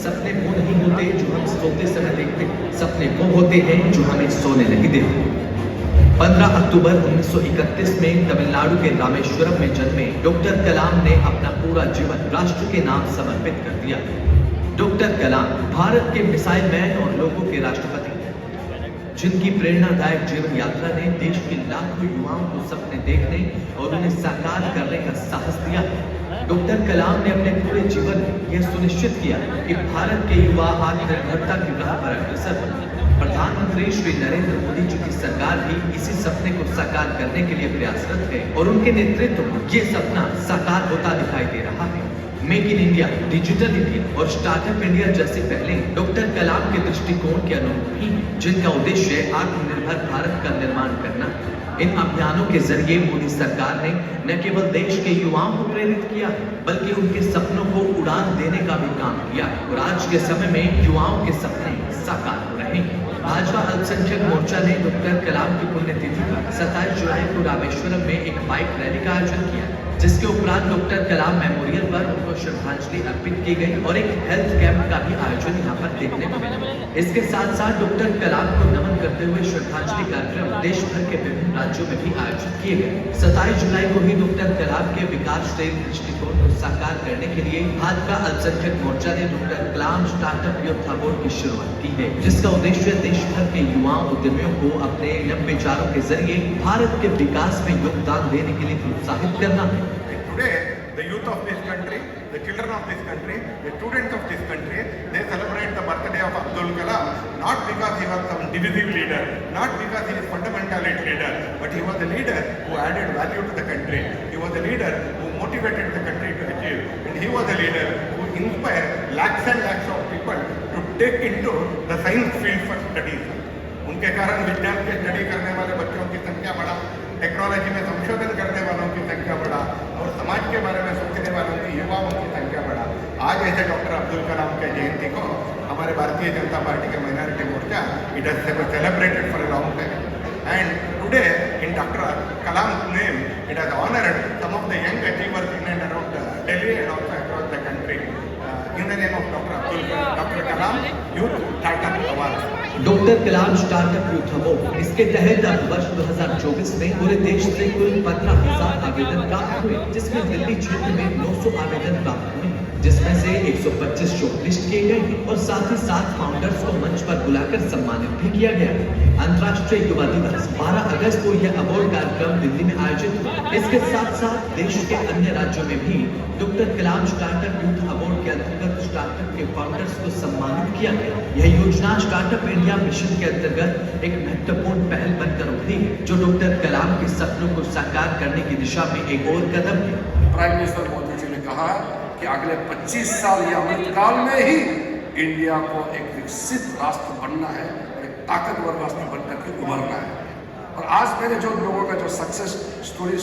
सपने वो नहीं होते जो हम सोते समय देखते, सपने वो होते हैं जो हमें सोने नहीं देते। 15 अक्टूबर 1931 में तमिलनाडु के रामेश्वरम में जन्मे डॉक्टर कलाम ने अपना पूरा जीवन राष्ट्र के नाम समर्पित कर दिया। डॉक्टर कलाम भारत के मिसाइल मैन और लोगों के राष्ट्रपति, जिनकी प्रेरणादायक जीवन यात्रा ने देश के लाखों युवाओं को सपने देखने और उन्हें साकार करने का साहस दिया। डॉक्टर कलाम ने अपने पूरे जीवन में यह सुनिश्चित किया कि भारत के युवा आत्मनिर्भरता की राह पर अग्रसर बने। प्रधानमंत्री श्री नरेंद्र मोदी जी की सरकार भी इसी सपने को साकार करने के लिए प्रयासरत है और उनके नेतृत्व में ये सपना साकार होता दिखाई दे रहा है। Make in India, digital India और स्टार्टअप इंडिया जैसे पहले डॉक्टर कलाम के दृष्टिकोण के अनुरूप ही, जिनका उद्देश्य आत्मनिर्भर भारत का निर्माण करना। इन अभियानों के जरिए मोदी सरकार ने न केवल देश के युवाओं को प्रेरित किया, बल्कि उनके सपनों को उड़ान देने का भी काम किया और आज के समय में युवाओं के सपने साकार हो रहे हैं। भाजपा अल्पसंख्यक मोर्चा ने डॉक्टर कलाम की पुण्यतिथि पर 27 जुलाई को रामेश्वरम में एक बाइक रैली का आयोजन किया, जिसके उपरांत डॉक्टर कलाम मेमोरियल पर उनको श्रद्धांजलि अर्पित की गई और एक हेल्थ कैंप का भी आयोजन यहाँ पर देखने को मिला। इसके साथ साथ डॉक्टर कलाम को नमन करते हुए श्रद्धांजलि कार्यक्रम देश भर के विभिन्न राज्यों में भी आयोजित किए गए। 27 जुलाई को ही डॉक्टर कलाम के विकासशील दृष्टिकोण को साकार करने के लिए भाजपा अल्पसंख्यक मोर्चा ने डॉक्टर कलाम स्टार्टअप योद्धा बोर्ड की शुरुआत की है, जिसका उद्देश्य देश भर के युवाओं उद्यमियों को अपने नव विचारों के जरिए भारत के विकास में योगदान देने के लिए प्रोत्साहित करना है। Today, the youth of this country, the children of this country, the students of this country, they celebrate the birthday of Abdul Kalam, not because he was some divisive leader, not because he is fundamentalist leader, but he was a leader who added value to the country. He was a leader who motivated the country to achieve, and he was a leader who inspired lakhs and lakhs of people to take into the science field for studies. उनके कारण विज्ञान के study करने वाले बच्चों की संख्या बढ़ा, टेक्नोलॉजी में संशोधन करने वालों की संख्या बढ़ा और समाज के बारे में सोचने वालों की युवाओं की संख्या बढ़ा। आज ऐसे डॉक्टर अब्दुल कलाम के जयंती को हमारे भारतीय जनता पार्टी के minority Morcha it has celebrated for a long time and today in doctor Kalam name it has honoured some of the young achievers in and around Delhi and also across the country in the name of doctor Kalam youth startup award. Doctor Kalam startup youth award, इसके तहत अब वर्ष 2024 में पूरे देश से कुल 15,000 आवेदन प्राप्त हुए, जिसमें दिल्ली क्षेत्र में 900 आवेदन प्राप्त हुए, जिसमें से 125 शॉर्टलिस्ट किए गए हैं और साथ ही 7 फाउंडर्स को मंच पर बुलाकर सम्मानित भी किया गया। अंतर्राष्ट्रीय युवा दिवस 12 अगस्त को यह अवार्ड कार्यक्रम दिल्ली में आयोजित हुआ। इसके साथ साथ देश के अन्य राज्यों में भी doctor Kalam startup youth award के अंतर्गत स्टार्टअप के फाउंडर्स को सम्मानित किया गया। यह योजना स्टार्टअप इंडिया मिशन के अंतर्गत एक महत्वपूर्ण पहल बनकर उभरी है, जो डॉक्टर कलाम के सपनों को साकार करने की दिशा में एक और कदम है। प्राइम मिनिस्टर मोदी जी ने कहा कि अगले 25 साल या अमृतकाल में ही इंडिया को एक विकसित राष्ट्र बनना है और एक ताकतवर राष्ट्र बनकर के उभरना है। और आज मैंने जो लोगों का जो सक्सेस स्टोरी